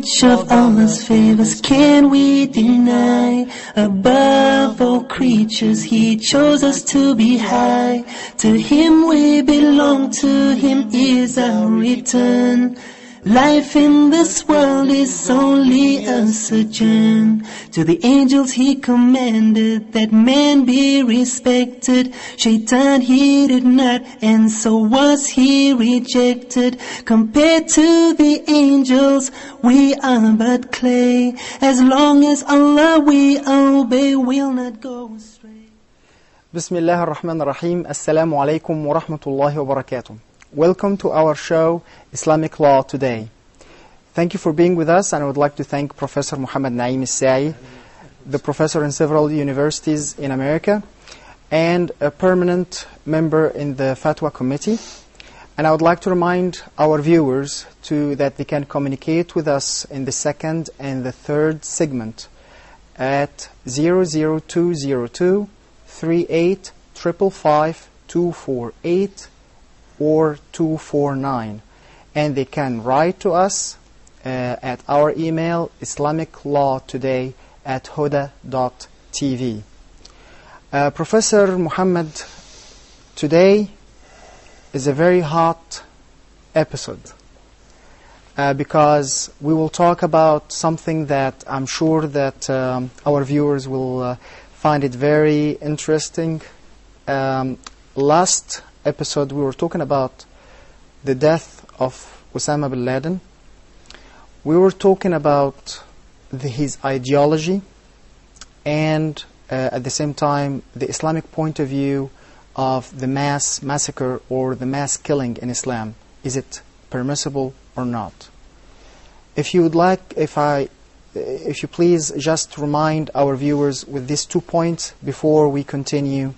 Which of Allah's favors can we deny? Above all creatures He chose us to be high. To Him we belong, to Him is our return. Life in this world is only a sojourn. To the angels He commanded that man be respected. Shaitan he did not, and so was he rejected. Compared to the angels, we are but clay. As long as Allah we obey, we'll not go astray. Bismillah ar-Rahman ar-Rahim. Assalamu alaikum wa rahmatullahi wa barakatuh. Welcome to our show, Islamic Law Today. Thank you for being with us, and I would like to thank Professor Muhammad Naem Asaee, the professor in several universities in America, and a permanent member in the Fatwa Committee. And I would like to remind our viewers that they can communicate with us in the second and the third segment at 00202 38 555 248 or 249, and they can write to us at our email islamiclawtoday@huda.tv. Professor Muhammad, today is a very hot episode because we will talk about something that I'm sure that our viewers will find it very interesting. Last episode we were talking about the death of Osama bin Laden. We were talking about his ideology and at the same time the Islamic point of view of the mass massacre or the mass killing in Islam. Is it permissible or not? If you would like, if you please just remind our viewers with these 2 points before we continue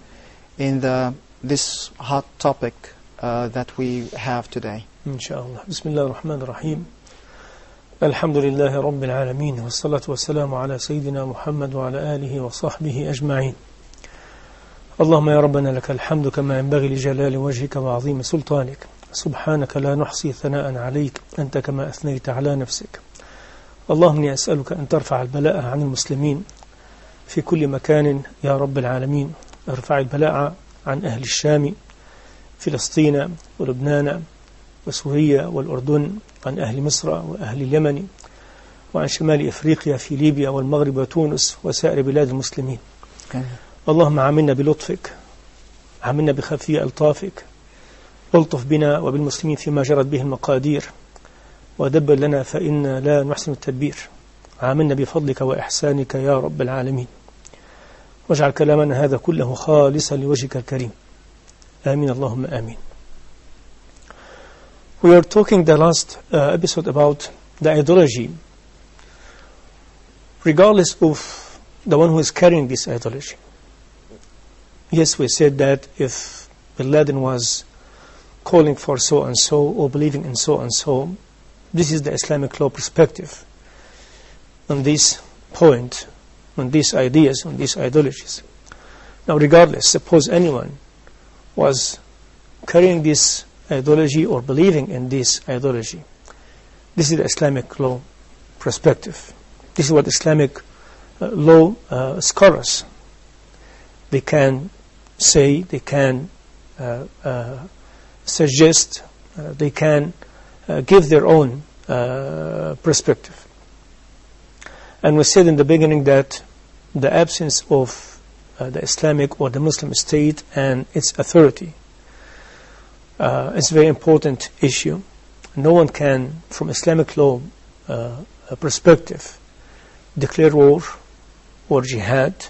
in this hot topic that we have today. Inshallah. Bismillah ar-Rahman ar-Rahim. Alhamdulillahi Rabbil Alameen. Wa salatu wa salamu ala Sayyidina Muhammad wa ala alihi wa sahbihi ajma'in. Allahumma ya Rabbana laka alhamdu kama yanbaghi li jalali wajhika wa azimi sultanik. Subhanaka la nuhsi thana'an alayk anta kama athnayta ala nafsik. Allahumma inni as'aluka an tarfa'a al-bala'a 'an al-muslimin fi kulli makanin ya Rabbil Alameen. ارفع البلاء عن أهل الشام فلسطين ولبنان وسوريا والأردن، عن أهل مصر وأهل اليمن، وعن شمال إفريقيا في ليبيا والمغرب وتونس وسائر بلاد المسلمين. اللهم عاملنا بلطفك، عاملنا بخفي ألطافك، والطف بنا وبالمسلمين فيما جرت به المقادير، ودبر لنا فإنا لا نحسن التدبير. عاملنا بفضلك وإحسانك يا رب العالمين، واجعل كلامنا هذا كله خالصا لوجهك الكريم. آمين اللهم آمين. We were talking the last episode about the ideology, regardless of the one who is carrying this ideology. Yes, we said that if Bin Laden was calling for so and so or believing in so and so, this is the Islamic law perspective on this point, on these ideas, on these ideologies. Now regardless, suppose anyone was carrying this ideology or believing in this ideology, this is the Islamic law perspective. This is what Islamic law scholars, they can say, they can suggest, they can give their own perspective. And we said in the beginning that the absence of the Islamic or the Muslim state and its authority is a very important issue. No one can, from Islamic law perspective, declare war or jihad,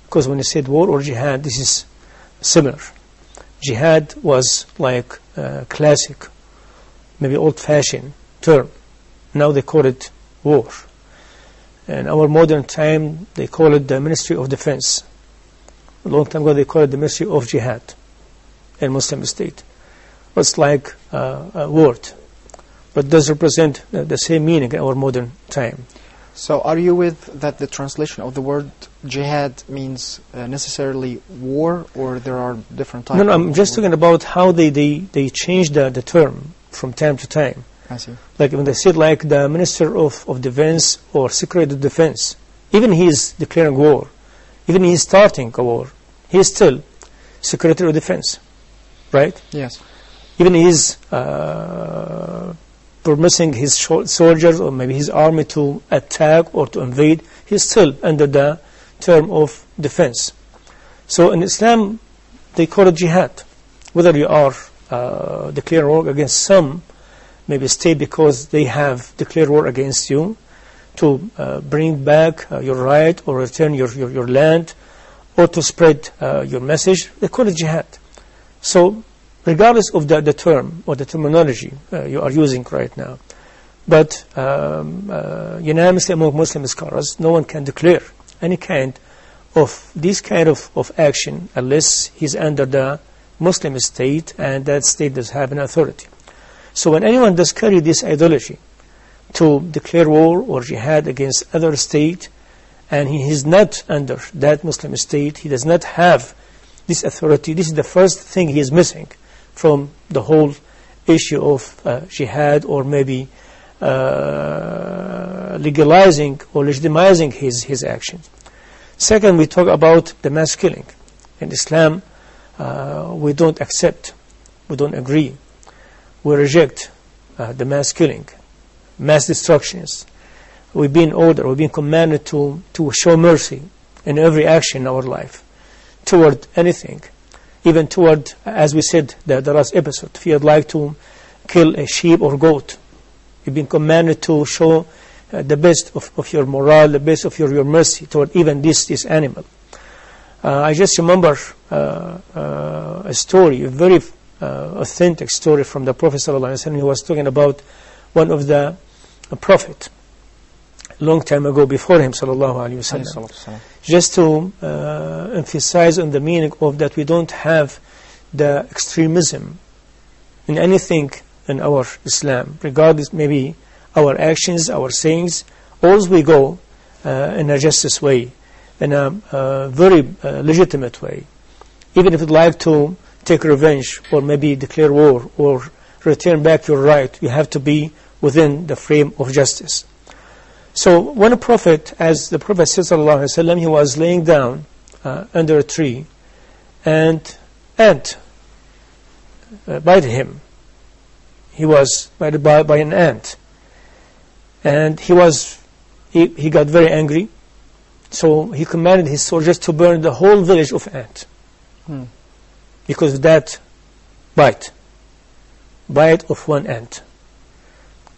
because when you said war or jihad, this is similar. Jihad was like a classic, maybe old-fashioned term. Now they call it war. In our modern time, they call it the Ministry of Defense. A long time ago, they called it the Ministry of Jihad in Muslim state. It's like a word, but does represent the same meaning in our modern time. So are you with that the translation of the word jihad means necessarily war, or there are different types? No, I'm just talking about how they change the term from time to time. I see. Like when they said, like the Minister of Defense or Secretary of Defense, even he is declaring war, even he is starting a war, he is still Secretary of Defense, right? Yes. Even he is permitting his soldiers or maybe his army to attack or to invade, he is still under the term of defense. So in Islam, they call it jihad. Whether you are declaring war against some maybe state because they have declared war against you to bring back your right or return your land or to spread your message, they call it jihad. So regardless of the term or the terminology you are using right now, but unanimously among Muslim scholars, no one can declare any kind of this kind of action unless he's under the Muslim state and that state does have an authority. So when anyone does carry this ideology to declare war or jihad against other state and he is not under that Muslim state, he does not have this authority, this is the first thing he is missing from the whole issue of jihad or maybe legalizing or legitimizing his actions. Second, we talk about the mass killing. In Islam, we don't accept, we don't agree, we reject the mass killing, mass destructions. We've been ordered, we've been commanded to show mercy in every action in our life toward anything, even toward, as we said the last episode, if you'd like to kill a sheep or goat, you've been commanded to show the best of your morale, the best of your mercy toward even this animal. I just remember a story, a very authentic story from the Prophet ﷺ. He was talking about one of the prophet long time ago before him ﷺ, just to emphasize on the meaning of that we don't have the extremism in anything in our Islam, regardless maybe our actions, our sayings, always we go in a justice way, in a very legitimate way. Even if you'd like to take revenge or maybe declare war or return back your right, you have to be within the frame of justice. So when a prophet, as the Prophet said, ﷺ, he was laying down under a tree and ant bite him. He was bited by an ant. And he got very angry. So he commanded his soldiers to burn the whole village of ant. Because of that bite of one ant.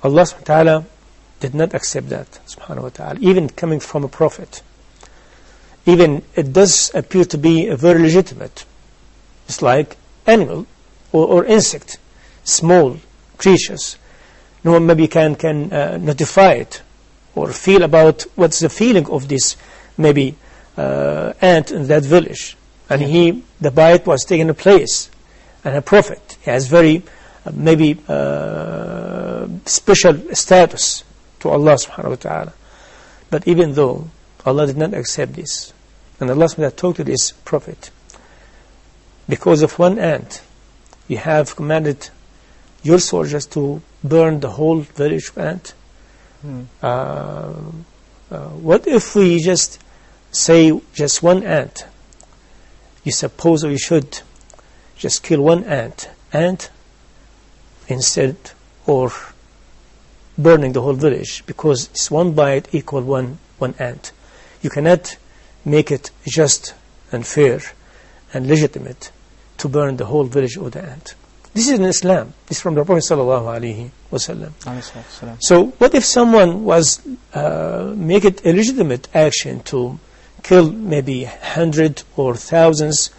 Allah subhanahu wa ta'ala did not accept that, subhanahu wa ta'ala, even coming from a prophet. Even it does appear to be a very legitimate. It's like animal or insect, small creatures. No one maybe can notify it or feel about what's the feeling of this maybe ant in that village. And the bite was taking place. And a prophet, he has very maybe special status to Allah subhanahu wa ta'ala. But even though Allah did not accept this, and Allah subhanahu wa ta'ala talked to this prophet, because of one ant, you have commanded your soldiers to burn the whole village of ant. What if we just say just one ant? You suppose or you should just kill one ant instead or burning the whole village, because it's one bite equal one ant. You cannot make it just and fair and legitimate to burn the whole village of the ant. This is in Islam. This is from the Prophet ﷺ. So what if someone was make it a legitimate action to kill maybe 100 or thousands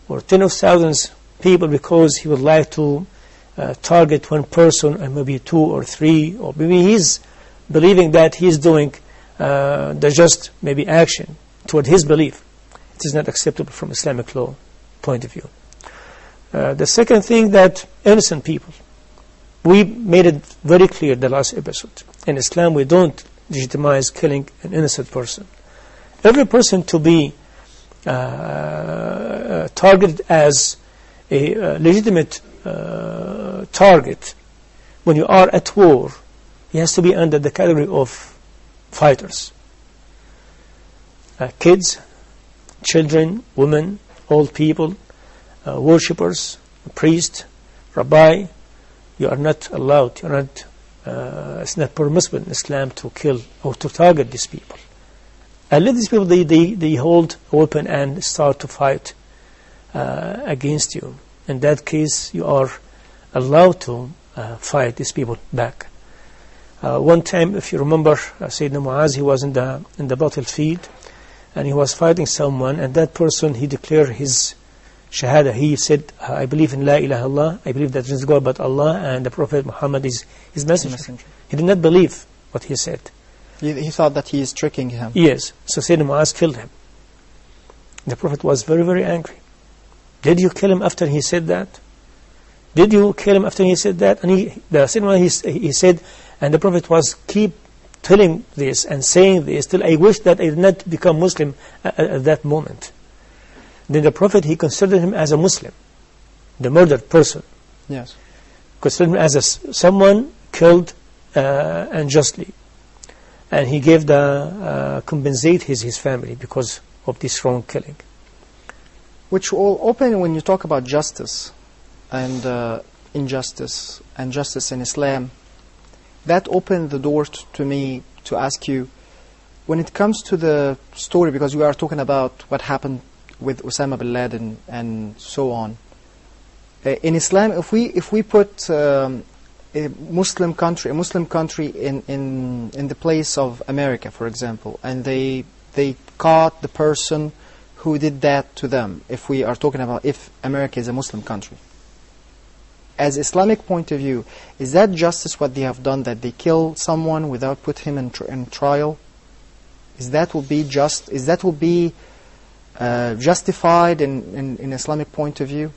or 10 of thousands people because he would like to target one person and maybe 2 or 3, or maybe he's believing that he's doing the just maybe action toward his belief. It is not acceptable from Islamic law point of view. The second thing, that innocent people, we made it very clear the last episode. In Islam, we don't legitimize killing an innocent person. Every person to be targeted as a legitimate target when you are at war, he has to be under the category of fighters. Kids, children, women, old people, worshippers, priest, rabbi, you are not allowed, you're not, it's not permissible in Islam to kill or to target these people. And let these people, they hold a weapon and start to fight against you. In that case, you are allowed to fight these people back. One time, if you remember, Sayyidina Muaz, he was in the battlefield, and he was fighting someone, and that person, he declared his Shahada. He said, I believe in La ilaha illallah, I believe that there is God but Allah, and the Prophet Muhammad is his messenger. He did not believe what he said. He thought that he is tricking him. Yes. So Sayyidina Muaz killed him. The Prophet was very, very angry. Did you kill him after he said that? Did you kill him after he said that? And he said, and the Prophet was keep telling this and saying this till I wish that I did not become Muslim at that moment. Then the Prophet, he considered him as a Muslim, the murdered person. Yes. Considered him as someone killed unjustly. And he gave compensate his family because of this wrong killing. Which will open, when you talk about justice and injustice and justice in Islam, that opened the door to me to ask you, when it comes to the story, because we are talking about what happened with Osama bin Laden and so on. In Islam, if we put a Muslim country in the place of America, for example, and they caught the person who did that to them, if we are talking about if America is a Muslim country, as Islamic point of view, is that justice what they have done, that they kill someone without put him in trial? Is that will be just? Is that will be justified in Islamic point of view?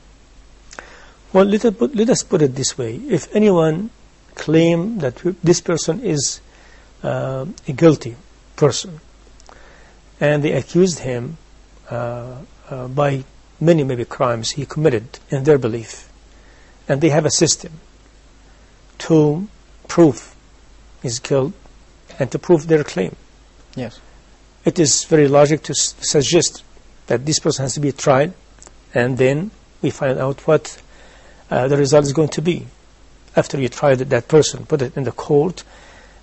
Well, let us put it this way: if anyone claim that this person is a guilty person, and they accused him by many maybe crimes he committed in their belief, and they have a system to prove his guilt and to prove their claim. Yes. It is very logical to suggest that this person has to be tried, and then we find out what the result is going to be. After you try that person, put it in the court,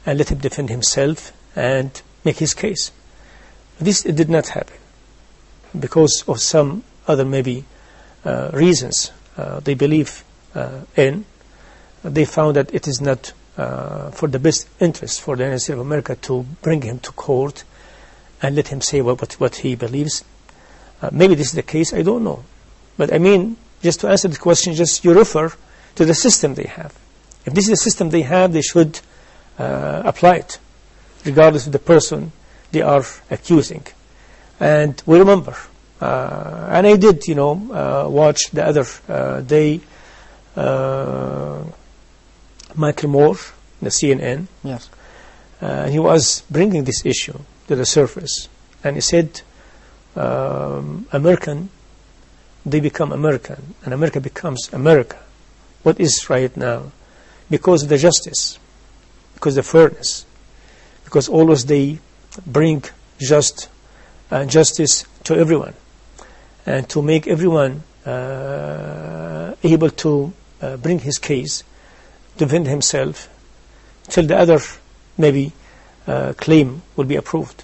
and let him defend himself and make his case. This did not happen because of some other maybe reasons they believe in. They found that it is not for the best interest for the United States of America to bring him to court and let him say what he believes. Maybe this is the case, I don't know. But I mean, just to answer the question, just you refer to the system they have. If this is the system they have, they should apply it, regardless of the person they are accusing. And we remember, and I did, watch the other day, Michael Moore, the CNN. Yes. He was bringing this issue to the surface, and he said, American, they become American, and America becomes America. What is right now? Because of the justice, because of the fairness, because always they bring justice to everyone, and to make everyone able to bring his case, defend himself, till the other maybe claim will be approved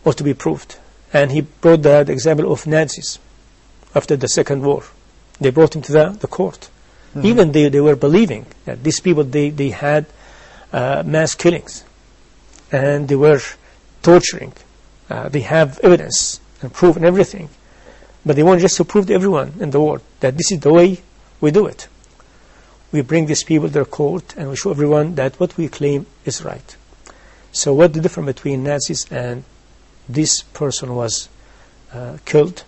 or to be proved. And he brought the example of Nazis after the Second War. They brought him to the court. Mm-hmm. Even they were believing that these people, they had mass killings, and they were torturing. They have evidence and proof and everything. But they want just to prove to everyone in the world that this is the way we do it. We bring these people to the court and we show everyone that what we claim is right. So what the difference between Nazis and this person was killed?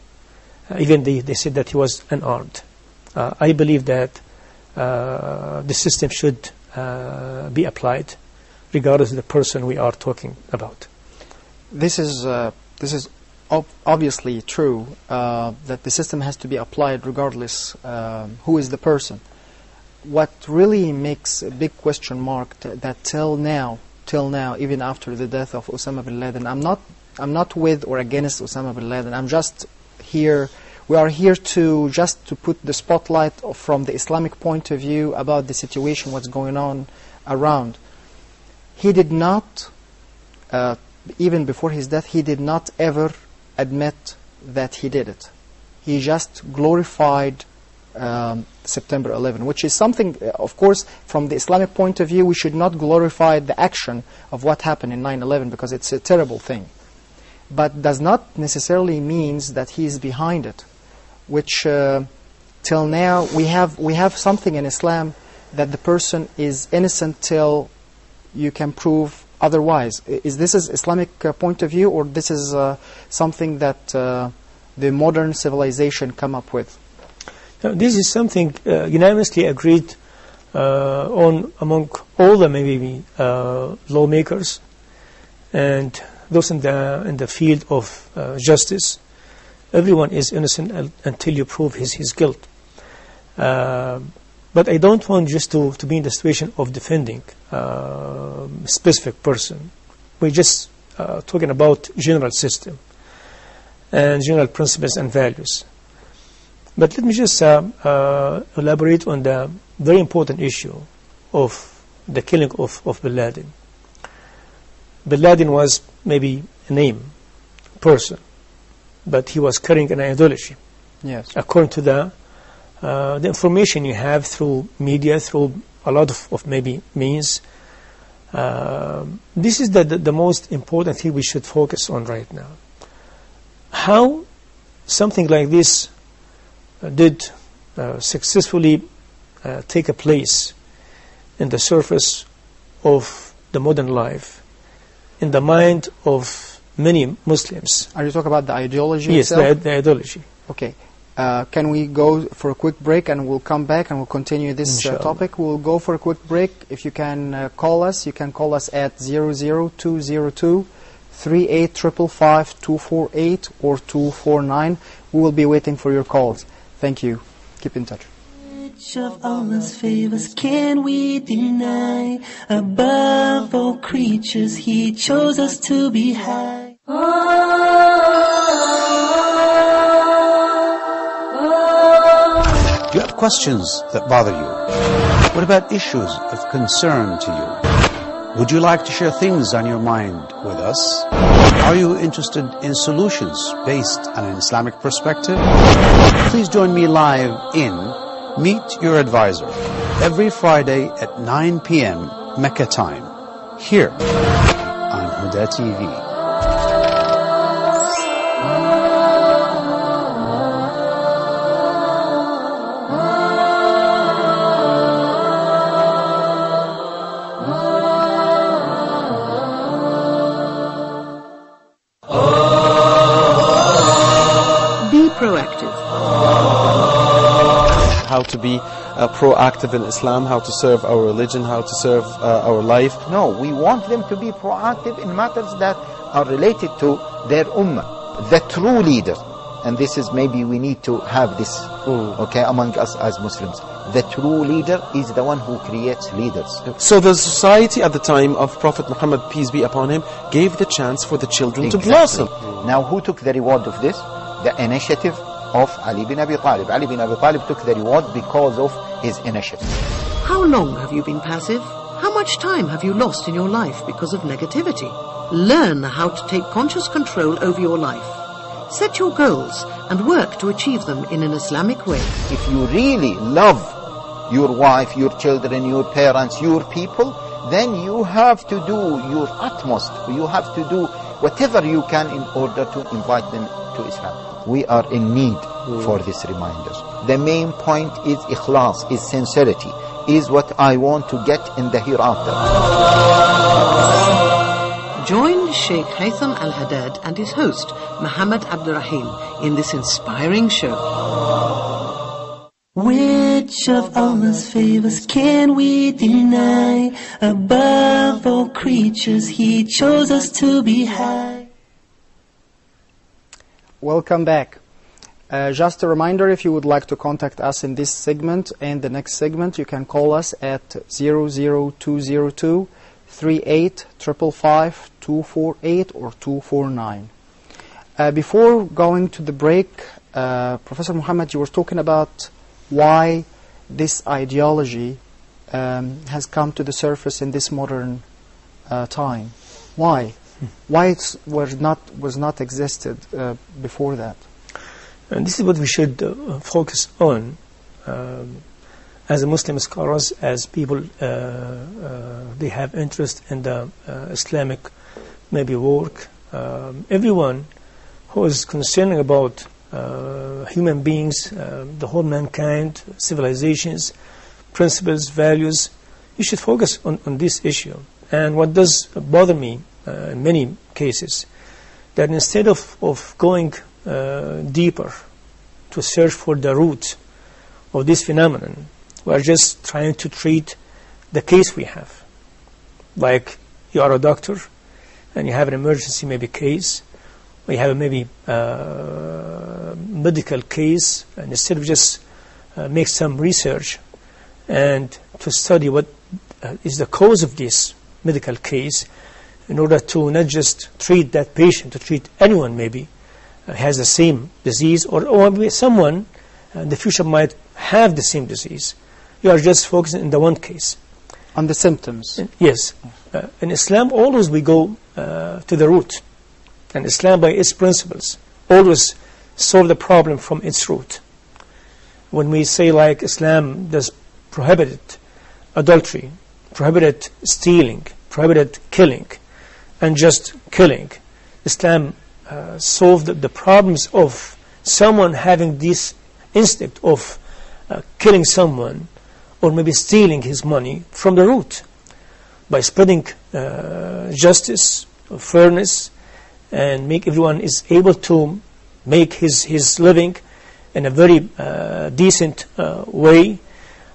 Even they said that he was unarmed. I believe that the system should be applied regardless of the person we are talking about. This is obviously true, that the system has to be applied regardless who is the person. what really makes a big question mark that till now, even after the death of Osama bin Laden, I'm not with or against Osama bin Laden. I'm just here. We are here to just to put the spotlight from the Islamic point of view about the situation, what's going on around. He did not, even before his death, he did not ever admit that he did it. He just glorified September 11, which is something, of course, from the Islamic point of view, we should not glorify the action of what happened in 9/11 because it's a terrible thing. But does not necessarily means that he is behind it, which till now we have something in Islam that the person is innocent till you can prove otherwise. Is this an Islamic point of view, or this is something that the modern civilization come up with? Now, this is something unanimously agreed on among all the maybe lawmakers and those in the field of justice. Everyone is innocent until you prove his guilt. But I don't want just to be in the situation of defending a specific person. We're just talking about general system and general principles and values. But let me just elaborate on the very important issue of the killing of bin Laden. Bin Laden was maybe a name, person, but he was carrying an ideology. Yes. According to the information you have through media, through a lot of maybe means, this is the most important thing we should focus on right now. How something like this did successfully take a place in the surface of the modern life, in the mind of many Muslims. Are you talking about the ideology Yes, itself? the ideology. Okay. Can we go for a quick break and we'll come back and we'll continue this topic? We'll go for a quick break. If you can call us, you can call us at 00202 3855 248 or 249. We will be waiting for your calls. Thank you. Keep in touch. Which of Allah's favors can we deny? Above all creatures, He chose us to be high. You have questions that bother you. What about issues of concern to you? Would you like to share things on your mind with us? Are you interested in solutions based on an Islamic perspective? Please join me live in Meet Your Advisor every Friday at 9 p.m. Mecca time, here on Huda TV. Proactive. How to be proactive in Islam, how to serve our religion, how to serve our life. No, we want them to be proactive in matters that are related to their ummah, the true leader. And this is maybe we need to have this, okay, among us as Muslims. The true leader is the one who creates leaders. So the society at the time of Prophet Muhammad, peace be upon him, gave the chance for the children to blossom. Now who took the reward of this? The initiative of Ali bin Abi Talib. Ali bin Abi Talib took the reward because of his initiative. How long have you been passive? How much time have you lost in your life because of negativity? Learn how to take conscious control over your life. Set your goals and work to achieve them in an Islamic way. If you really love your wife, your children, your parents, your people, then you have to do your utmost. You have to do whatever you can in order to invite them to Islam. We are in need for these reminders. The main point is ikhlas, is sincerity, is what I want to get in the hereafter. Join Sheikh Haytham Al-Haddad and his host, Muhammad Abdurrahim, in this inspiring show. Which of Allah's favors can we deny? Above all creatures, He chose us to be high. Welcome back. Just a reminder, if you would like to contact us in this segment and the next segment, you can call us at 00202 3855 248 or 249. Before going to the break, Professor Muhammad, you were talking about why this ideology has come to the surface in this modern time. Why? Why it was not existed before that? And this is what we should focus on as Muslim scholars, as people they have interest in the Islamic maybe work. Everyone who is concerned about human beings, the whole mankind, civilizations, principles, values, you should focus on this issue. And what does bother me in many cases, that instead of going deeper to search for the root of this phenomenon, we are just trying to treat the case we have. Like you are a doctor and you have an emergency maybe case, or you have a maybe medical case, and instead of just make some research and to study what is the cause of this medical case, in order to not just treat that patient, to treat anyone maybe has the same disease, or maybe someone in the future might have the same disease. You are just focusing on the one case. On the symptoms. Yes. In Islam, always we go to the root. And Islam, by its principles, always solve the problem from its root. When we say, like, Islam does prohibited adultery, prohibited stealing, prohibited killing, and just killing, Islam solved the problems of someone having this instinct of killing someone or maybe stealing his money from the root by spreading justice, fairness, and make everyone is able to make his living in a very decent way.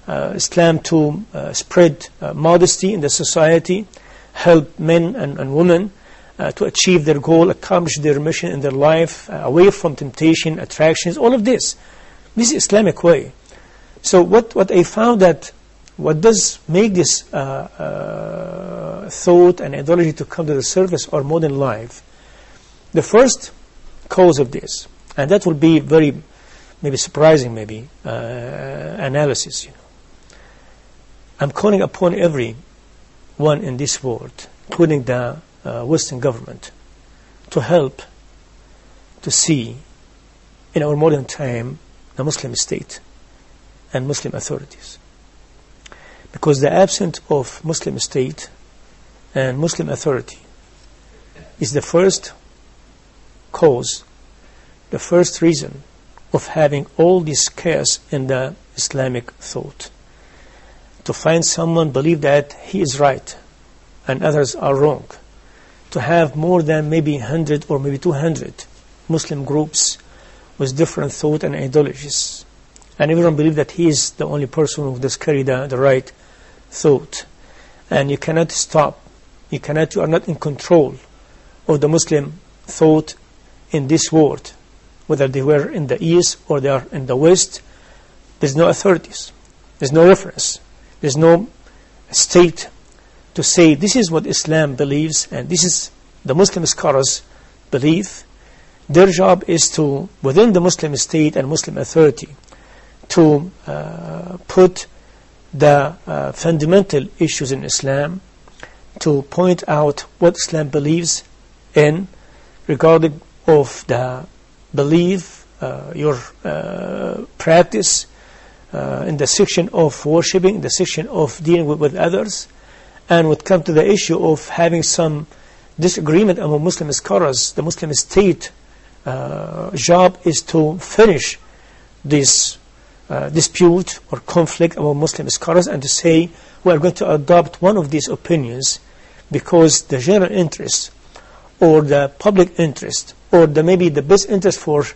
Islam to spread modesty in the society, help men and women to achieve their goal, accomplish their mission in their life, away from temptation, attractions, all of this. This is Islamic way. So what I found that what does make this thought and ideology to come to the surface or modern life, the first cause of this, and that will be very maybe surprising maybe analysis, I'm calling upon everyone in this world, including the Western government, to help to see in our modern time the Muslim state and Muslim authorities. Because the absence of Muslim state and Muslim authority is the first cause, the first reason of having all this chaos in the Islamic thought. To find someone believe that he is right and others are wrong. To have more than maybe 100 or maybe 200 Muslim groups with different thought and ideologies. And everyone believe that he is the only person who does carry the right thought. And you cannot stop. You are not in control of the Muslim thought in this world. Whether they were in the East or they are in the West, there's no authorities. There's no reference. There's no state to say this is what Islam believes and this is the Muslim scholars believe. Their job is to, within the Muslim state and Muslim authority, to put the fundamental issues in Islam, to point out what Islam believes in regarding of the belief, your practice, in the section of worshipping, the section of dealing with others, and would come to the issue of having some disagreement among Muslim scholars. The Muslim state job is to finish this dispute or conflict among Muslim scholars and to say we are going to adopt one of these opinions because the general interest or the public interest or maybe the best interest for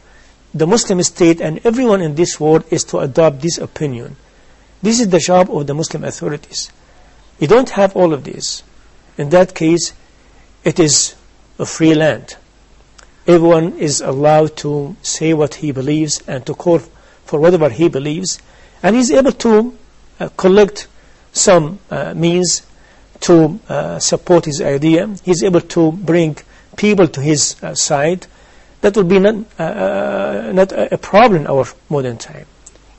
the Muslim state and everyone in this world is to adopt this opinion. This is the job of the Muslim authorities. You don't have all of this. In that case, it is a free land. Everyone is allowed to say what he believes and to call for whatever he believes, and he's able to collect some means to support his idea. He's able to bring people to his side. That will be not a problem in our modern time.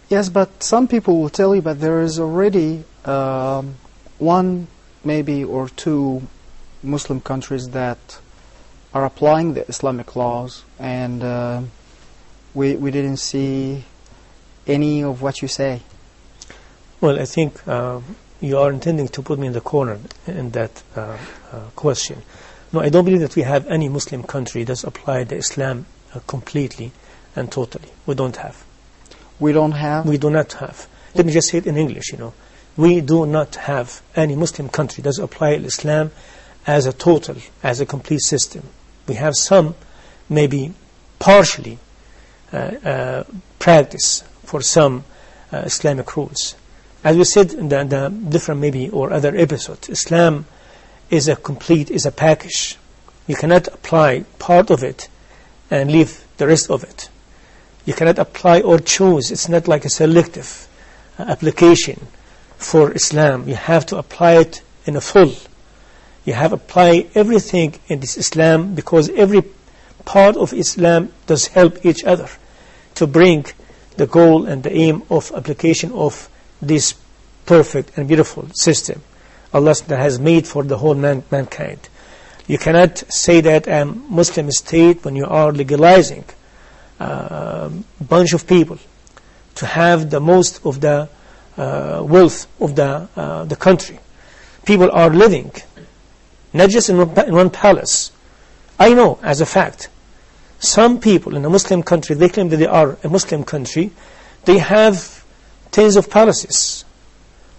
Yes, but some people will tell you that there is already one, maybe, or two Muslim countries that are applying the Islamic laws, and we didn't see any of what you say. Well, I think you are intending to put me in the corner in that question. No, I don't believe that we have any Muslim country that's applied the Islam completely and totally. We don't have. We don't have? We do not have. Let me just say it in English, We do not have any Muslim country that's applied Islam as a total, as a complete system. We have some, maybe partially, practice for some Islamic rules. As we said in the different maybe or other episodes, Islam is a package. You cannot apply part of it and leave the rest of it. You cannot apply or choose. It's not like a selective application for Islam. You have to apply it in a full. You have to apply everything in this Islam, because every part of Islam does help each other to bring the goal and the aim of application of this perfect and beautiful system Allah has made for the whole mankind. You cannot say that a Muslim state when you are legalizing a bunch of people to have the most of the wealth of the country. People are living not just in one palace. I know as a fact, some people in a Muslim country, they claim that they are a Muslim country, they have tens of palaces,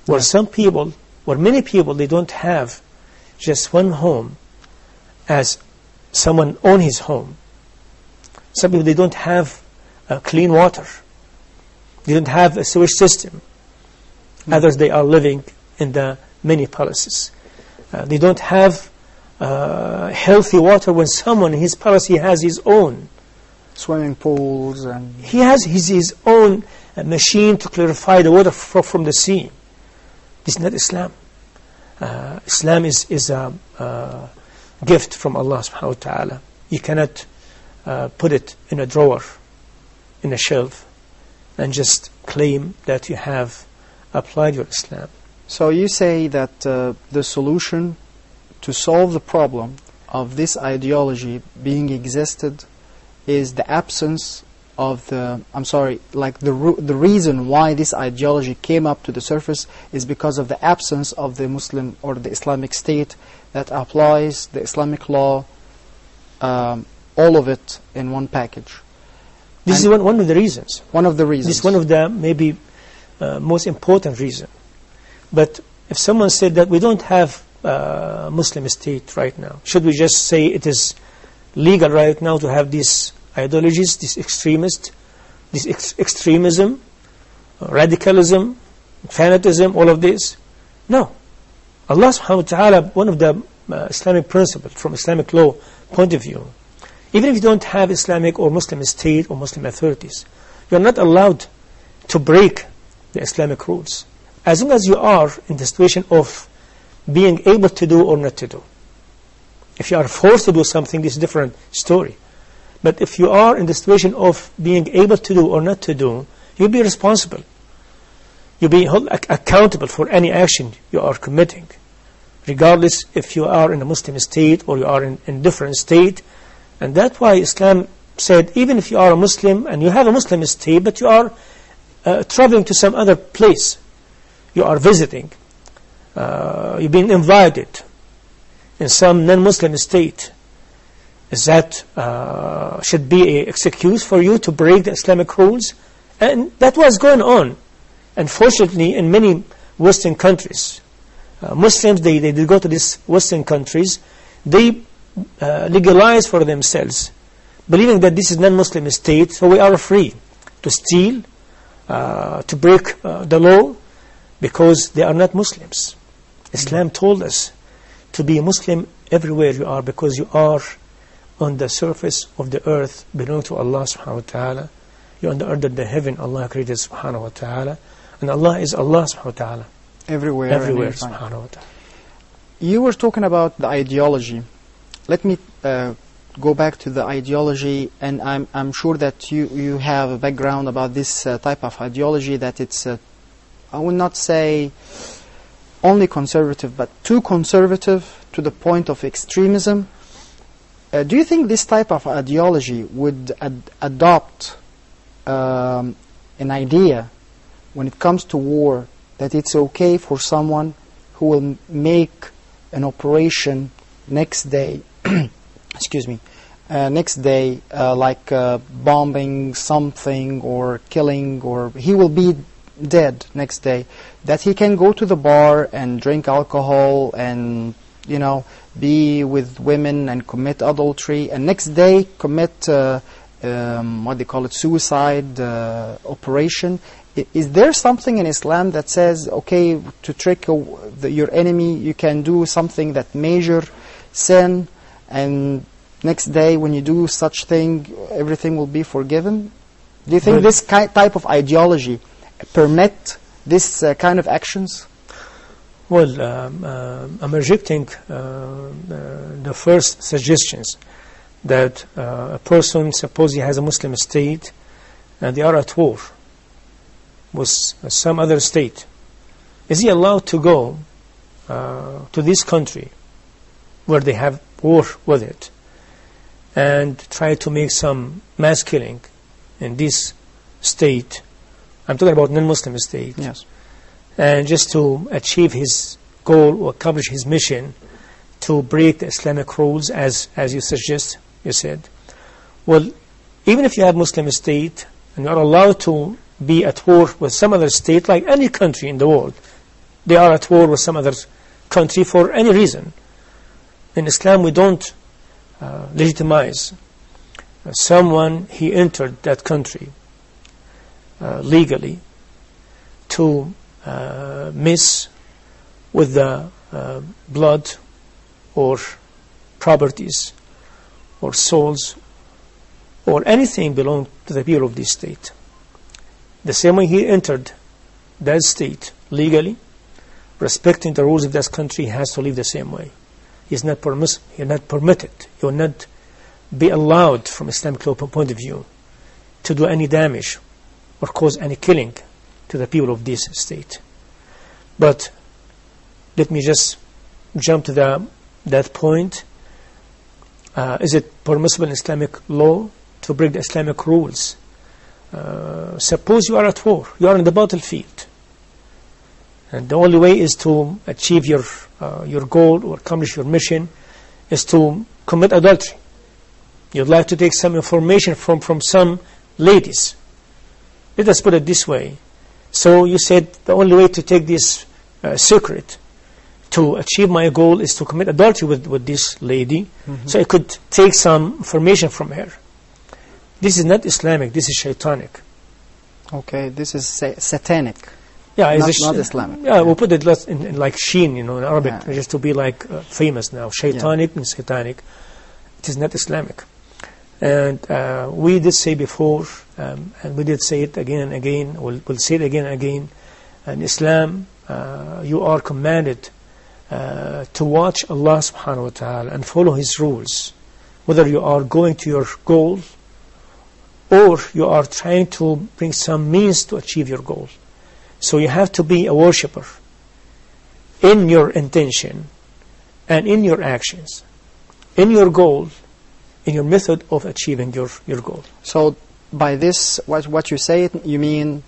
where some people, where many people, they don't have just one home as someone own his home. Some people, they don't have clean water. They don't have a sewage system. Others, they are living in the many palaces. They don't have healthy water when someone in his palace, he has his own swimming pools, and he has his own machine to clarify the water from the sea. This is not Islam. Islam is a gift from Allah subhanahu wa ta'ala. You cannot put it in a drawer, in a shelf, and just claim that you have applied your Islam. So you say that the solution to solve the problem of this ideology being existed is the absence of the, the reason why this ideology came up to the surface is because of the absence of the Muslim or the Islamic state that applies the Islamic law, all of it in one package. This is one of the reasons. One of the reasons. This is one of the maybe most important reason. But if someone said that we don't have a Muslim state right now, should we just say it is legal right now to have these ideologies, this extremism, radicalism, fanatism, all of this? No. Allah subhanahu wa ta'ala, one of the Islamic principles from Islamic law point of view, even if you don't have Islamic or Muslim state or Muslim authorities, you are not allowed to break the Islamic rules, as long as you are in the situation of being able to do or not to do. If you are forced to do something, this is a different story. But if you are in the situation of being able to do or not to do, you'll be responsible. You'll be held accountable for any action you are committing, regardless if you are in a Muslim state or you are in a different state. And that's why Islam said, even if you are a Muslim and you have a Muslim state, but you are traveling to some other place, you are visiting, you've been invited in some non-Muslim state, is that should be an excuse for you to break the Islamic rules? And that was going on. Unfortunately, in many Western countries, Muslims, they go to these Western countries, they legalize for themselves, believing that this is non-Muslim state, so we are free to steal, to break the law, because they are not Muslims. Islam told us to be a Muslim everywhere you are, because you are on the surface of the earth belong to Allah subhanahu wa ta'ala. You're under the heaven Allah created subhanahu wa ta'ala. And Allah is Allah subhanahu wa ta'ala. Everywhere subhanahu wa ta'ala. You were talking about the ideology. Let me go back to the ideology, and I'm sure that you have a background about this type of ideology, that it's, I would not say only conservative, but too conservative to the point of extremism. Do you think this type of ideology would adopt an idea when it comes to war, that it's okay for someone who will make an operation next day, excuse me, next day, like bombing something or killing, or he will be dead next day, that he can go to the bar and drink alcohol and, you know, be with women and commit adultery, and next day commit what they call it, suicide operation? Is there something in Islam that says, okay, to trick your enemy, you can do something that major sin, and next day when you do such thing, everything will be forgiven? Do you think this type of ideology permit this kind of actions? Well, I'm rejecting the first suggestions that a person, suppose he has a Muslim state and they are at war with some other state. Is he allowed to go to this country where they have war with it and try to make some mass killing in this state? I'm talking about non-Muslim state. Yes. And just to achieve his goal or accomplish his mission to break the Islamic rules, as you suggest, you said. Well, even if you have Muslim state and you are allowed to be at war with some other state, like any country in the world, they are at war with some other country for any reason. In Islam, we don't legitimize someone, he entered that country legally to mess with the blood or properties or souls or anything belong to the people of this state. The same way he entered that state legally, respecting the rules of that country, he has to live the same way. He's not permitted. He will not be allowed from Islamic law point of view to do any damage or cause any killing to the people of this state. But let me just jump to that point. Is it permissible in Islamic law to break the Islamic rules? Suppose you are at war, you are in the battlefield, and the only way is to achieve your goal or accomplish your mission is to commit adultery. You'd like to take some information from some ladies. Let us put it this way. So you said the only way to take this secret to achieve my goal is to commit adultery with this lady, so I could take some information from her. This is not Islamic, this is shaitanic. Okay, this is satanic. Yeah, not Islamic. Yeah, we'll put it in like sheen, in Arabic, just to be like famous now. Shaitanic and satanic. It is not Islamic. And we did say before, and we did say it again and again, we'll say it again and again, in Islam, you are commanded to watch Allah subhanahu wa ta'ala and follow His rules, whether you are going to your goal or you are trying to bring some means to achieve your goal. So you have to be a worshipper in your intention and in your actions, in your goal, in your method of achieving your goal. So by this, what you say, you mean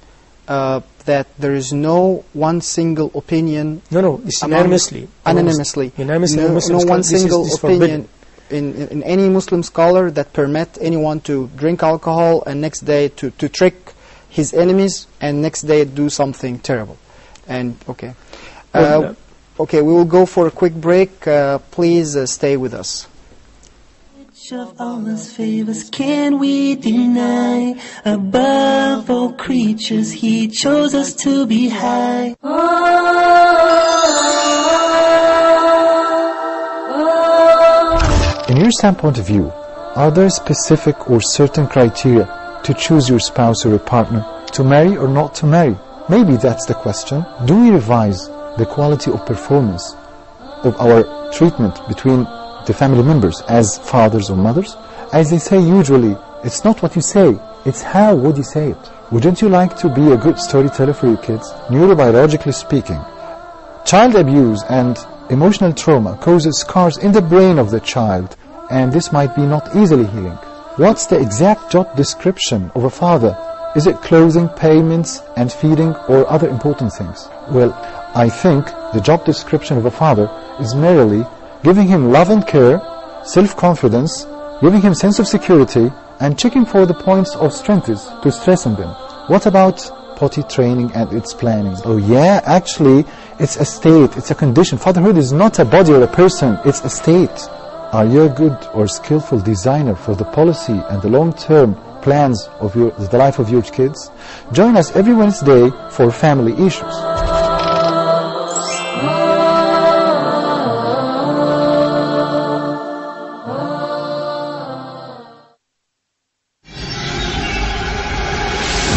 that there is no one single opinion? No, it's unanimously. Anonymously. Unanimously. No one single opinion in any Muslim scholar that permit anyone to drink alcohol and next day to trick his enemies and next day do something terrible. And okay, okay, we will go for a quick break. Please stay with us. Which of Allah's favors can we deny? Above all creatures, He chose us to be high. In your Islam point of view, Are there specific or certain criteria to choose your spouse or a partner, to marry or not to marry? Maybe that's the question. Do we revise the quality of performance of our treatment between the family members as fathers or mothers? As they say usually, it's not what you say, it's how would you say it. Wouldn't you like to be a good storyteller for your kids? Neurobiologically speaking, child abuse and emotional trauma causes scars in the brain of the child, and this might be not easily healing. What's the exact job description of a father? Is it clothing, payments and feeding, or other important things? Well, I think the job description of a father is merely giving him love and care, self-confidence, giving him sense of security, and checking for the points of strengths to strengthen them. What about potty training and its planning? Oh yeah, actually, it's a state, it's a condition. Fatherhood is not a body or a person, it's a state. Are you a good or skillful designer for the policy and the long-term plans of the life of your kids? Join us every Wednesday for family issues.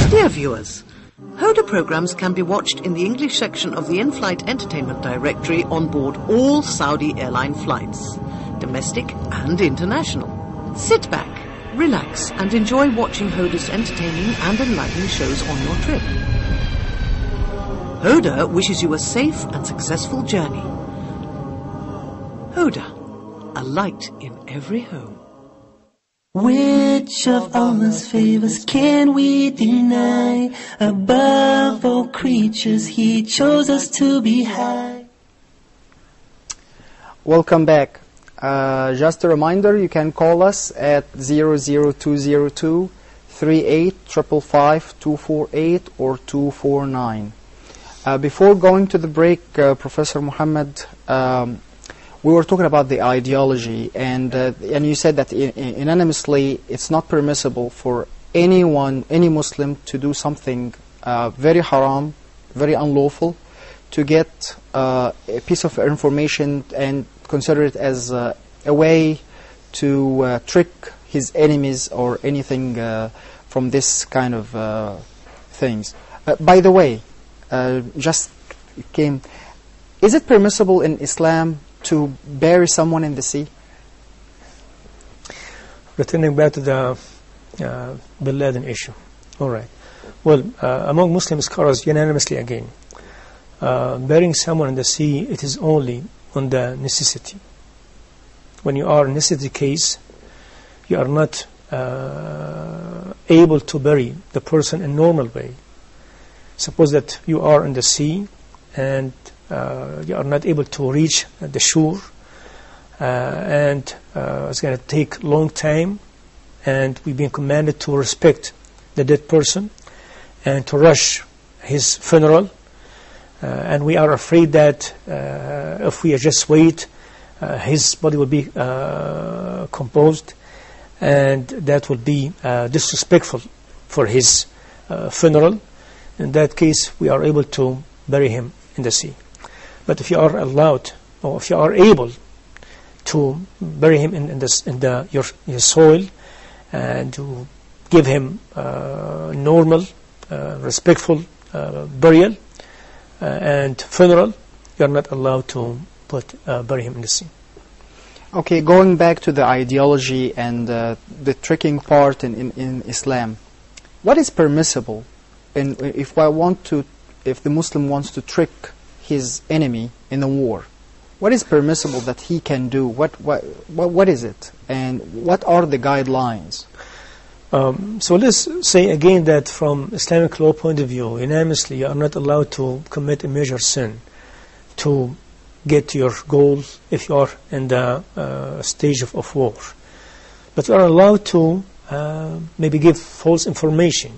Dear viewers, Hoda programs can be watched in the English section of the in-flight entertainment directory on board all Saudi airline flights, domestic and international. Sit back, relax and enjoy watching Hoda's entertaining and enlightening shows on your trip. Hoda wishes you a safe and successful journey. Hoda, a light in every home. Which of Allah's favors can we deny? Above all creatures, He chose us to be high. Welcome back. Just a reminder, you can call us at 00202 3855 248 or 249. Before going to the break, Professor Muhammad, we were talking about the ideology, and you said that unanimously it's not permissible for anyone, any Muslim, to do something very haram, very unlawful, to get a piece of information and consider it as a way to trick his enemies or anything from this kind of things. By the way, is it permissible in Islam to bury someone in the sea? Returning back to the Bin Laden issue. All right. Well, among Muslim scholars, unanimously again, burying someone in the sea, it is only on the necessity. When you are in a necessity case, you are not able to bury the person in normal way. Suppose that you are in the sea and you are not able to reach the shore, and it's going to take a long time, and we've been commanded to respect the dead person and to rush his funeral, and we are afraid that if we just wait, his body will be composed, and that will be disrespectful for his funeral. In that case, we are able to bury him in the sea. But if you are allowed, or if you are able to bury him in your soil, and to give him normal, respectful burial and funeral, you are not allowed to bury him in the sea. Okay, going back to the ideology and the tricking part in Islam, what is permissible if the Muslim wants to trick his enemy in a war? What is permissible that he can do? What is it, and what are the guidelines? So let's say again that from Islamic law point of view, unanimously you are not allowed to commit a major sin to get to your goal if you are in the stage of war. But you are allowed to maybe give false information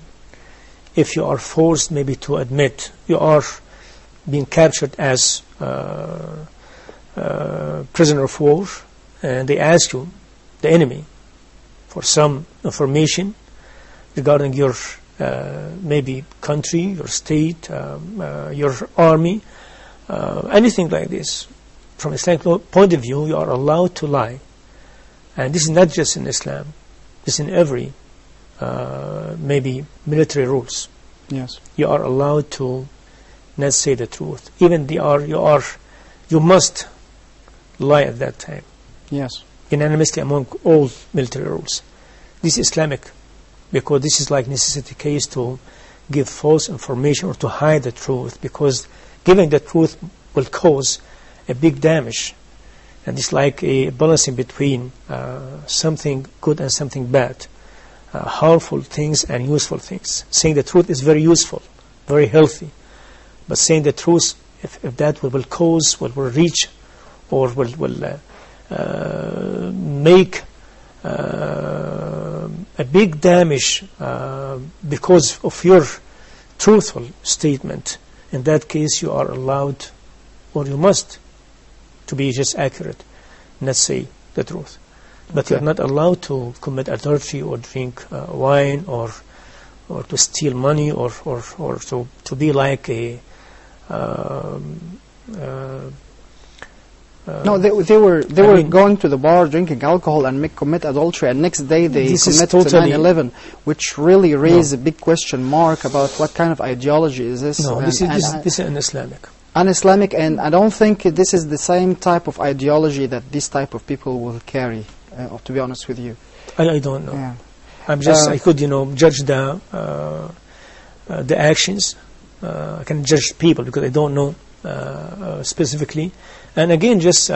if you are forced maybe to admit you are being captured as prisoner of war, and they ask you, the enemy, for some information regarding your maybe country, your state, your army, anything like this. From Islamic point of view, you are allowed to lie And this is not just in Islam. It's in every, maybe, military rules. Yes. You are allowed to not say the truth. Even you must lie at that time. Yes. Unanimously among all military rules. This is Islamic, because this is like necessity case to give false information or to hide the truth, because giving the truth will cause a big damage. And it's like a balancing between something good and something bad, harmful things and useful things. Saying the truth is very useful, very healthy. But saying the truth, if that will cause, will reach, or will make a big damage because of your truthful statement, in that case you are allowed, or you must, to be just accurate, not say the truth. But you are not allowed to commit adultery or drink wine or to steal money or to be like a no, they were going to the bar, drinking alcohol, and commit adultery, and next day they commit totally 9/11, which really raised a big question mark about what kind of ideology is this. No, this is an Islamic. Un-Islamic, and I don't think this is the same type of ideology that this type of people will carry, to be honest with you. I don't know. Yeah. I could, judge the actions. I can judge people because I don't know specifically. And again, just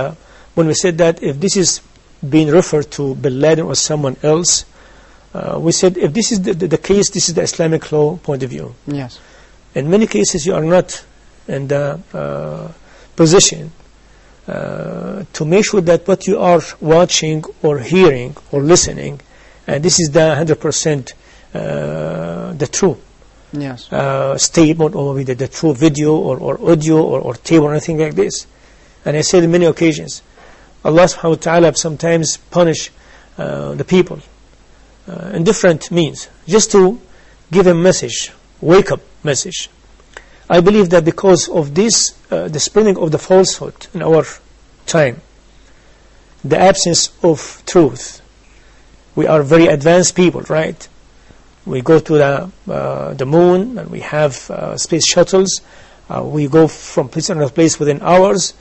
when we said that if this is being referred to Bin Laden or someone else, we said if this is the case, this is the Islamic law point of view. Yes. In many cases, you are not in the position to make sure that what you are watching or hearing or listening, and this is the 100% the true statement, or maybe the true video or audio or tape or anything like this. And I said on many occasions, Allah subhanahu wa ta'ala sometimes punish the people in different means, just to give a message, wake up message. I believe that because of this, the spreading of the falsehood in our time, the absence of truth, we are very advanced people, right? We go to the moon, and we have space shuttles. We go from place to another place within hours.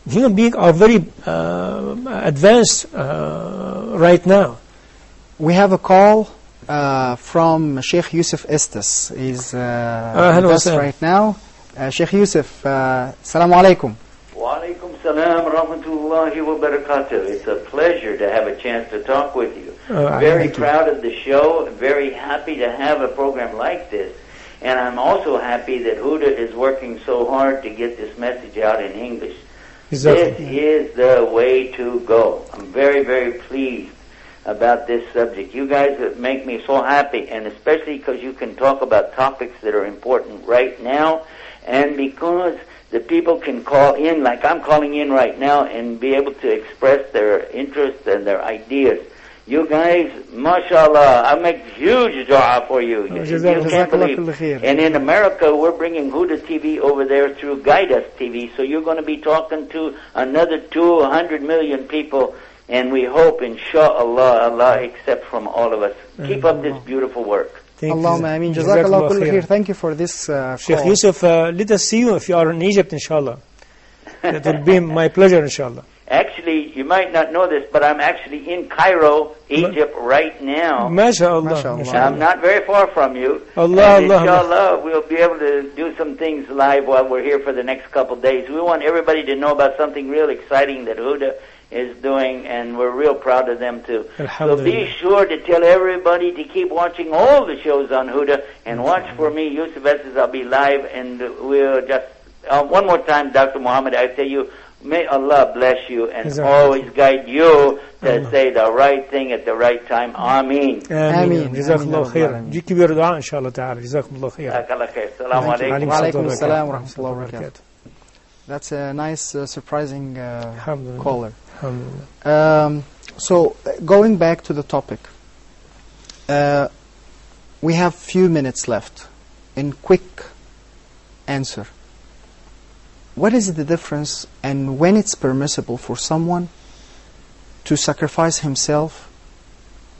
Human beings are very advanced right now. We have a call from Sheikh Yusuf Estes. He's with us right now. Sheikh Yusuf, Assalamu alaikum. Wa alaikum salam wa rahmatullahi wa barakatuh. It's a pleasure to have a chance to talk with you. Very proud of the show, very happy to have a program like this. And I'm also happy that Huda is working so hard to get this message out in English. Exactly. This is the way to go. I'm very, very pleased about this subject. You guys make me so happy, and especially because you can talk about topics that are important right now, and because the people can call in, like I'm calling in right now, and be able to express their interests and their ideas. You guys, mashallah, I make huge dua for you. You can't believe. And in America, we're bringing Huda TV over there through Guide Us TV, so you're going to be talking to another 200 million people, and we hope, inshallah, Allah accept from all of us. Keep up this beautiful work. Allahumma ameen. Jazakallah kullu khair. Thank you for this Sheikh Yusuf, let us see you if you are in Egypt, inshallah. That will be my pleasure, inshallah. Actually, you might not know this, but I'm actually in Cairo, Egypt right now. MashaAllah. I'm not very far from you. Allah, inshallah, we'll be able to do some things live while we're here for the next couple of days. We want everybody to know about something real exciting that Huda is doing, and we're real proud of them too. So be sure to tell everybody to keep watching all the shows on Huda, and watch for me, Yusuf Estes. I'll be live, and we'll just, one more time, Dr. Muhammad, I tell you, may Allah bless you and always guide you to say the right thing at the right time. Ameen. Ameen. Jazakallah khair. You keep your dua, inshallah ta'ala. Jazakumullah khair. Jazakallah khair. Assalamu alaikum. Wa alaikum assalam wa rahmatullahi wa barakatuh. That's a nice, surprising caller. So, going back to the topic, we have few minutes left. In quick answer, what is the difference and when it's permissible for someone to sacrifice himself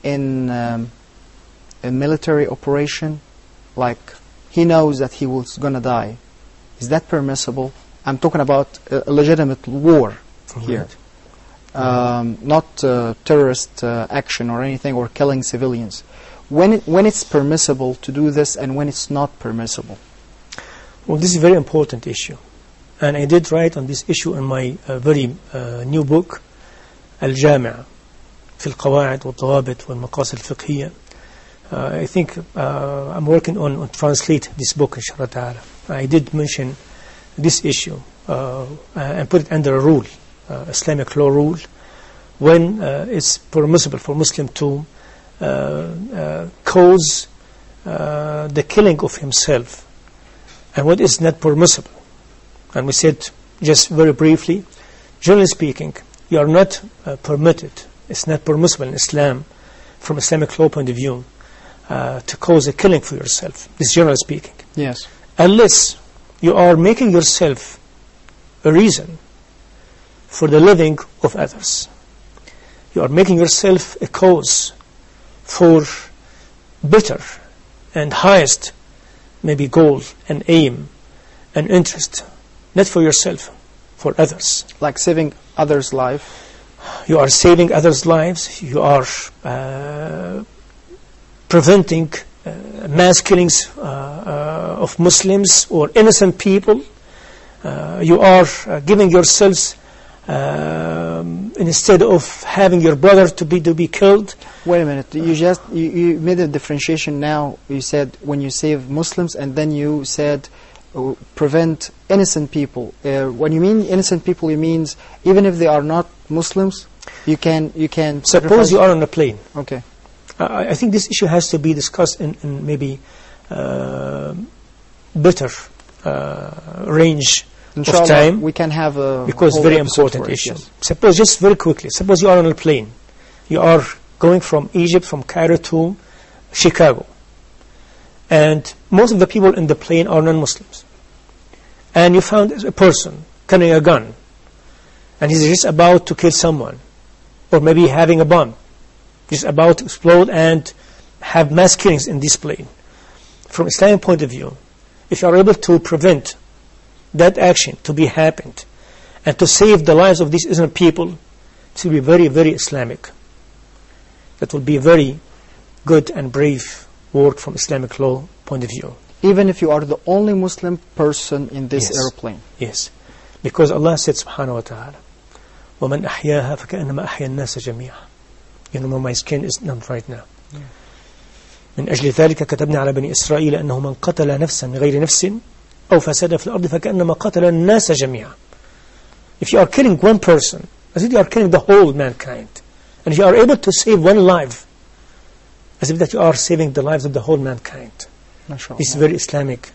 in a military operation, like he knows that he was going to die, is that permissible? I'm talking about a legitimate war here, not terrorist action or anything, or killing civilians. When it's permissible to do this and when it's not permissible? Well, this is a very important issue. And I did write on this issue in my very new book, الجامع في القواعد والضوابط والمقاصد الفقهية. I think I'm working on translate this book, inshallah ta'ala. I did mention this issue and put it under a rule, Islamic law rule, when it's permissible for Muslim to cause the killing of himself, and what is not permissible. And we said, just very briefly, generally speaking, you are not permitted, it's not permissible in Islam, from Islamic law point of view, to cause a killing for yourself. This is generally speaking. Yes. Unless you are making yourself a reason for the living of others. You are making yourself a cause for better and highest maybe goal and aim and interest, not for yourself, for others. Like saving others' life. You are saving others' lives. You are preventing mass killings of Muslims or innocent people. You are giving yourselves instead of having your brother to be killed. Wait a minute. You made a differentiation now. You said when you save Muslims, and then you said prevent innocent people. When you mean innocent people, you mean even if they are not Muslims, you can suppose you are on a plane. Okay. I think this issue has to be discussed in maybe better range Inshallah, of time. We can have a because very important issue. Yes. Suppose, just very quickly, suppose you are on a plane. You are going from Egypt, from Cairo to Chicago. And most of the people in the plane are non-Muslims. And you found a person carrying a gun. And he's just about to kill someone. Or maybe having a bomb. Just about to explode and have mass killings in this plane. From Islamic point of view, if you are able to prevent that action to be happened and to save the lives of these innocent people, it will be very, very Islamic. That will be a very good and brave work from Islamic law point of view. Even if you are the only Muslim person in this Yes. airplane. Yes. Because Allah said subhanahu wa ta'ala, وَمَنْ أَحْيَاهَا فَكَأَنَّمَا أَحْيَا النَّاسَ جَمِيعًا. You know, my skin is numb right now. من أجل ذلك كتبنا على بني إسرائيل أنه من قتل نفسا من غير نفس أو فساد في الأرض فكأنما قتل الناس جميعا. If you are killing one person, as if you are killing the whole mankind. And if you are able to save one life, as if that you are saving the lives of the whole mankind. This is a very Islamic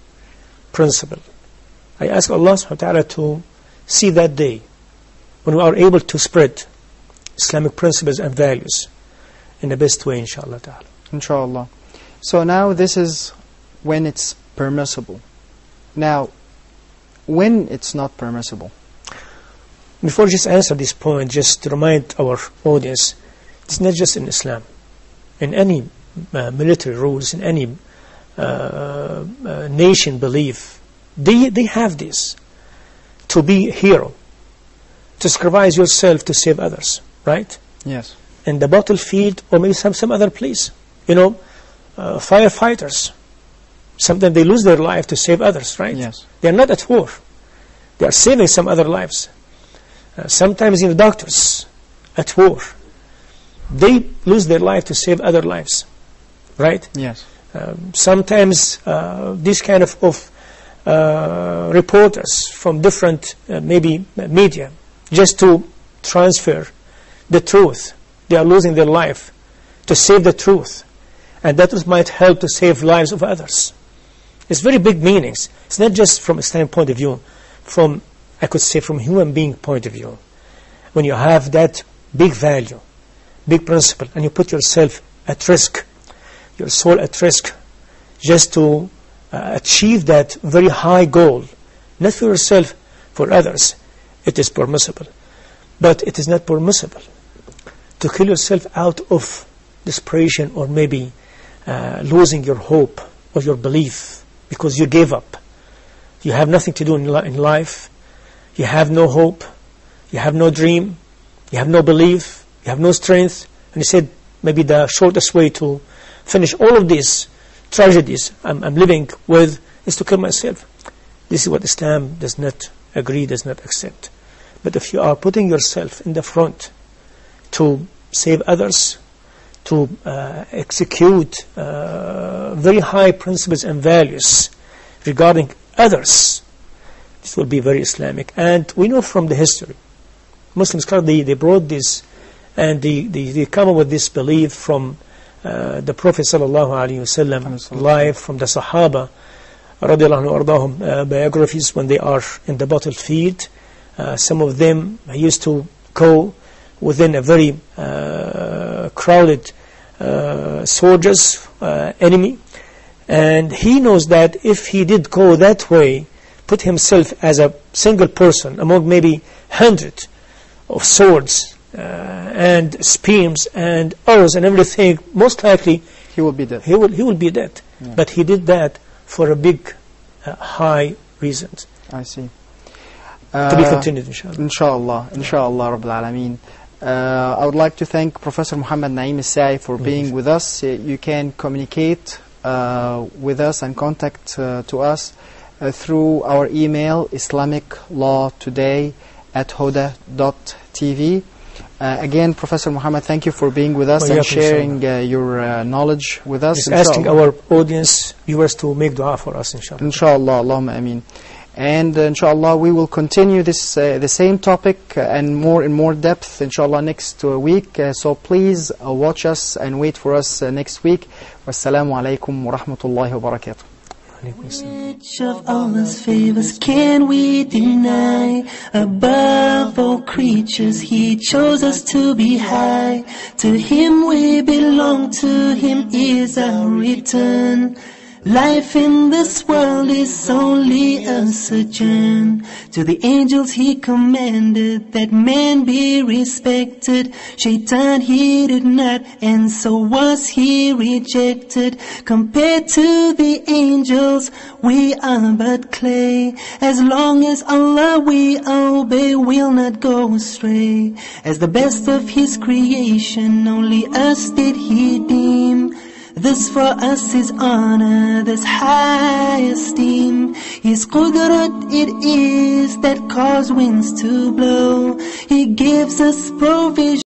principle. I ask Allah subhanahu wa ta'ala to see that day when we are able to spread Islamic principles and values in the best way, inshallah ta'ala. Inshallah. So now this is when it's permissible. Now, when it's not permissible? Before I just answer this point, just to remind our audience, it's not just in Islam. In any military rules, in any nation belief, they have this. To be a hero, to sacrifice yourself to save others, right? Yes. In the battlefield or maybe some other place. You know, firefighters, sometimes they lose their life to save others, right? Yes. They are not at war. They are saving some other lives. Sometimes, you know, doctors at war, they lose their life to save other lives, right? Yes. Sometimes this kind of reporters from different maybe media, just to transfer the truth, they are losing their life to save the truth, and that might help to save lives of others. It's very big meanings. It's not just from Islamic point of view, from, I could say, from human being point of view. When you have that big value, big principle, and you put yourself at risk, your soul at risk, just to achieve that very high goal, not for yourself, for others, it is permissible. But it is not permissible to kill yourself out of desperation or maybe losing your hope or your belief because you gave up. You have nothing to do in life. You have no hope. You have no dream. You have no belief. You have no strength. And he said, maybe the shortest way to finish all of these tragedies I'm living with is to kill myself. This is what Islam does not agree, does not accept. But if you are putting yourself in the front to save others, to execute very high principles and values regarding others, this will be very Islamic. And we know from the history, Muslims, they brought this and they come up with this belief from the Prophet ﷺ life, from the Sahaba radiallahu anhum, biographies when they are in the battlefield. Some of them used to go within a very crowded soldiers, enemy, and he knows that if he did go that way, put himself as a single person among maybe 100 of swords and spears and arrows and everything, most likely he will be dead. He will be dead. Yeah. But he did that for a big, high reasons. I see. To be continued, inshallah. Inshallah, inshallah, Rabbil Alameen. I would like to thank Professor Muhammad Naem Asaee for being with us. You can communicate with us and contact to us through our email, islamiclawtoday@huda.tv. Again, Professor Muhammad, thank you for being with us and sharing your knowledge with us. Just asking our audience, viewers, to make dua for us, inshallah. Inshallah, Allahumma ameen. And inshallah, we will continue this the same topic and more depth, inshallah, next week. So please watch us and wait for us next week. Wassalamu alaikum wa rahmatullahi wa barakatuh. Which of Allah's favors can we deny? Above all creatures He chose us to be high. To Him we belong, to Him is our return. Life in this world is only a sojourn. To the angels He commanded that man be respected. Shaitan he did not, and so was he rejected. Compared to the angels, we are but clay. As long as Allah we obey, we'll not go astray. As the best of His creation, only us did He deem. This for us is honor, this high esteem. His qudrat it is that cause winds to blow. He gives us provision.